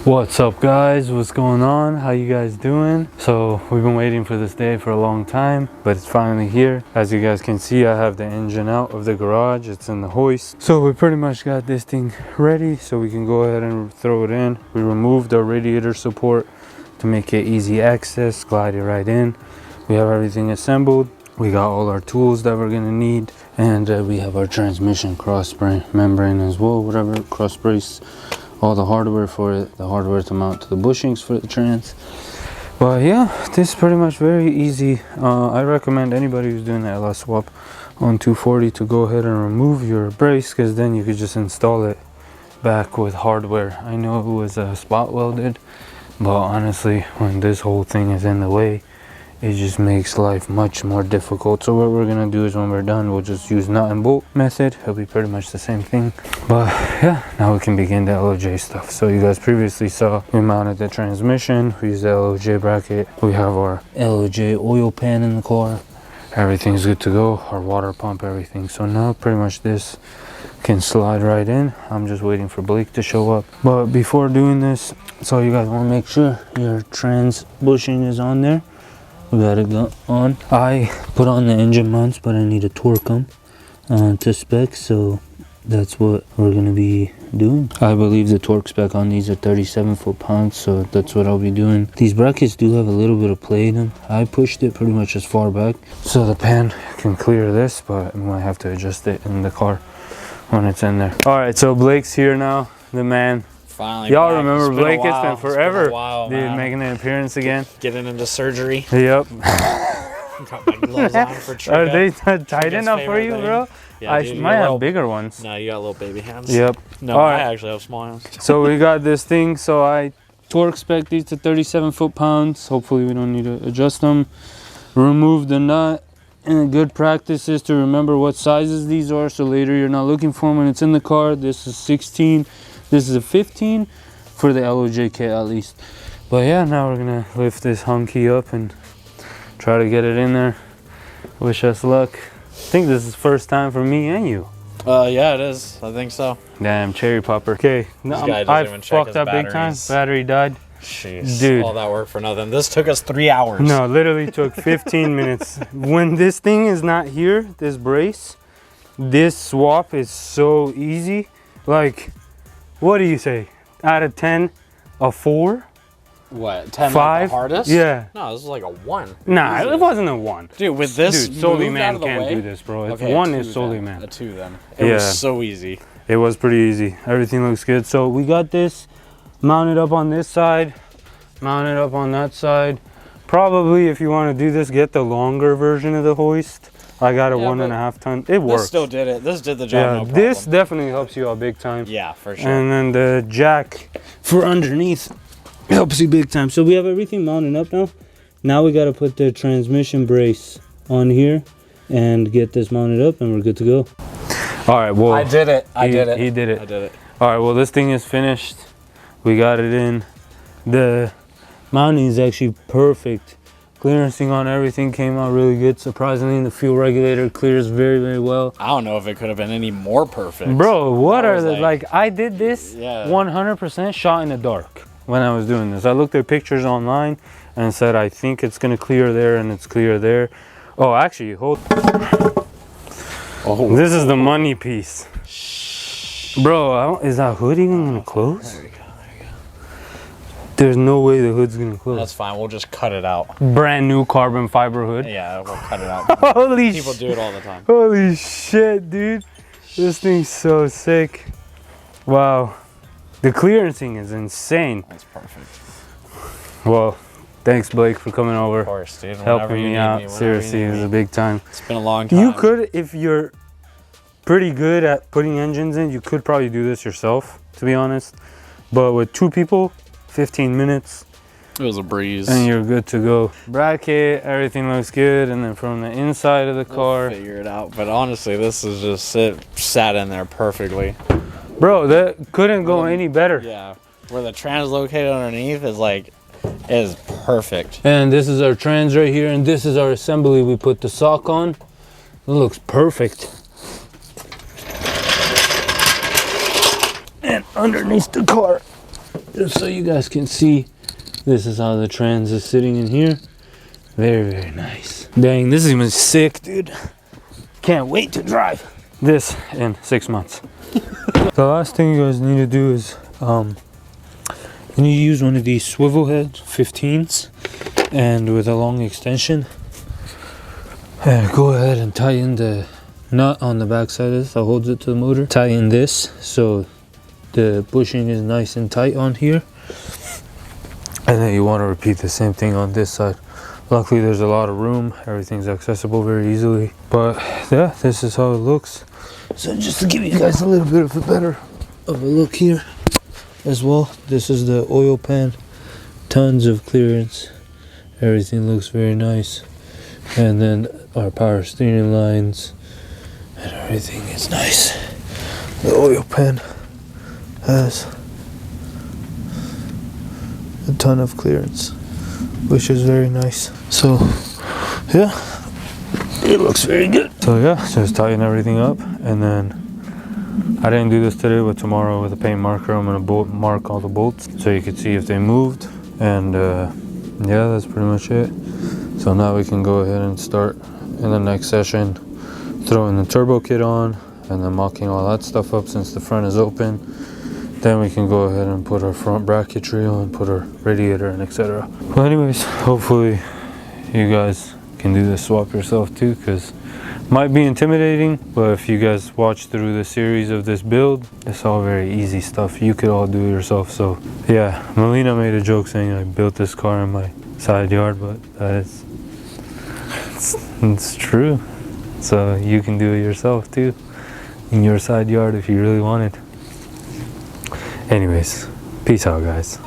What's up guys, what's going on, how you guys doing? So we've been waiting for this day for a long time, but it's finally here. As you guys can see, I have the engine out of the garage, it's in the hoist. So we pretty much got this thing ready so we can go ahead and throw it in. We removed our radiator support to make it easy access, glide it right in. We have everything assembled. We got all our tools that we're gonna need, and we have our transmission cross membrane as well, whatever, cross brace, all the hardware for it, the hardware to mount to the bushings for the trans. But yeah, this is pretty much very easy. I recommend anybody who's doing the LS swap on 240 to go ahead and remove your brace, because then you could just install it back with hardware. I know it was spot welded, but honestly, when this whole thing is in the way, it just makes life much more difficult. So what we're gonna do is when we're done, we'll just use nut and bolt method. It'll be pretty much the same thing. But yeah, now we can begin the LOJ stuff. So you guys previously saw we mounted the transmission, we used the LOJ bracket, we have our LOJ oil pan in the car, everything's good to go, our water pump, everything. So now pretty much this can slide right in. I'm just waiting for Blake to show up. But before doing this, so you guys want to make sure your trans bushing is on there. We got it on. I put on the engine mounts, but I need to torque them to spec, so that's what we're gonna be doing. I believe the torque spec on these are 37 foot-pounds, so that's what I'll be doing. These brackets do have a little bit of play in them. I pushed it pretty much as far back so the pan can clear this, but I might have to adjust it in the car when it's in there. All right, so Blake's here now, the man. Finally, y'all remember Blake? It's been forever. It's been a while, dude, man. making an appearance again. Getting into surgery. Yep. Got my gloves on for Trigga. Are they tight enough for you, bro? Yeah, I dude, might have bigger ones. No, you got little baby hands. Yep. No, all I right. actually have small hands. So we got this thing. So I torque spec these to 37 foot-pounds. Hopefully we don't need to adjust them. Remove the nut. And a good practice is to remember what sizes these are, so later you're not looking for them when it's in the car. This is 16. This is a 15. For the LOJ kit at least. But yeah, now we're gonna lift this hunky up and try to get it in there. Wish us luck. I think this is the first time for me and you. Yeah, it is. I think so. Damn, cherry popper. Okay, no, I fucked up big time. Battery died. Jeez, dude, all that work for nothing. This took us 3 hours. No, literally took 15 minutes. When this thing is not here, this brace, this swap is so easy. Like, what do you say? Out of 10, a 4? What, 10 5? Like the hardest? Yeah. No, this is like a 1. Nah, it wasn't a 1. Dude, with this, dude, Solely Man can't do this, bro. Okay, 1 is Solely then. Man. A 2 then. It was so easy. It was pretty easy. Everything looks good. So we got this mounted up on this side, mounted up on that side. Probably if you want to do this, get the longer version of the hoist. I got a 1.5 ton. It works. This still did it. This did the job. Yeah, no problem. this definitely helps you out big time. Yeah, for sure. And then the jack for underneath helps you big time. So we have everything mounted up now. Now we got to put the transmission brace on here and get this mounted up, and we're good to go. All right, well, I did it. I did it. He did it. I did it. All right, well, this thing is finished. We got it in. The mounting is actually perfect. Clearancing on everything came out really good. Surprisingly, the fuel regulator clears very, very well. I don't know if it could have been any more perfect. Bro, what are the, like I did this 100% shot in the dark when I was doing this. I looked at pictures online and said, I think it's gonna clear there, and it's clear there. Oh, actually, hold. Oh, this is the money piece. Bro, is that hood even gonna close? There we go. There's no way the hood's gonna close. That's fine. We'll just cut it out. Brand new carbon fiber hood. Yeah, we'll cut it out. Holy People do it all the time. Holy shit, dude. This thing's so sick. Wow. The clearancing is insane. That's perfect. Well, thanks, Blake, for coming over. Of course, dude. Helping me out. Seriously, it was a big time. It's been a long time. You could, if you're pretty good at putting engines in, you could probably do this yourself, to be honest. But with 2 people, 15 minutes. It was a breeze. And you're good to go. Bracket, everything looks good. And then from the inside of the car. We'll figure it out. But honestly, this is just sat in there perfectly. Bro, that couldn't go any better. Yeah. Where the trans located underneath is perfect. And this is our trans right here. And this is our assembly we put the sock on. It looks perfect. And underneath the car, just so you guys can see, this is how the trans is sitting in here. Very, very nice. Dang, this is even sick, dude. Can't wait to drive this in 6 months. The last thing you guys need to do is you need to use one of these swivel head 15s and with a long extension, and go ahead and tighten the nut on the back side of this that holds it to the motor. Tighten this so the bushing is nice and tight on here, and then you want to repeat the same thing on this side. Luckily there's a lot of room, everything's accessible very easily. But yeah, this is how it looks. So just to give you guys a little bit of a better of a look here as well, this is the oil pan, tons of clearance, everything looks very nice. And then our power steering lines and everything is nice. The oil pan has a ton of clearance, which is very nice. So yeah, it looks very good. So yeah, just tighten everything up, and then I didn't do this today, but tomorrow with a paint marker I'm gonna mark all the bolts so you can see if they moved. And yeah, that's pretty much it. So now we can go ahead and start in the next session throwing the turbo kit on and then mocking all that stuff up since the front is open. Then we can go ahead and put our front bracketry on, put our radiator and etc. Well, anyways, hopefully you guys can do this swap yourself too, because it might be intimidating, but if you guys watch through the series of this build, it's all very easy stuff. You could all do it yourself. So yeah, Melina made a joke saying I built this car in my side yard, but it's true. So you can do it yourself too in your side yard if you really wanted. Anyways, peace out guys.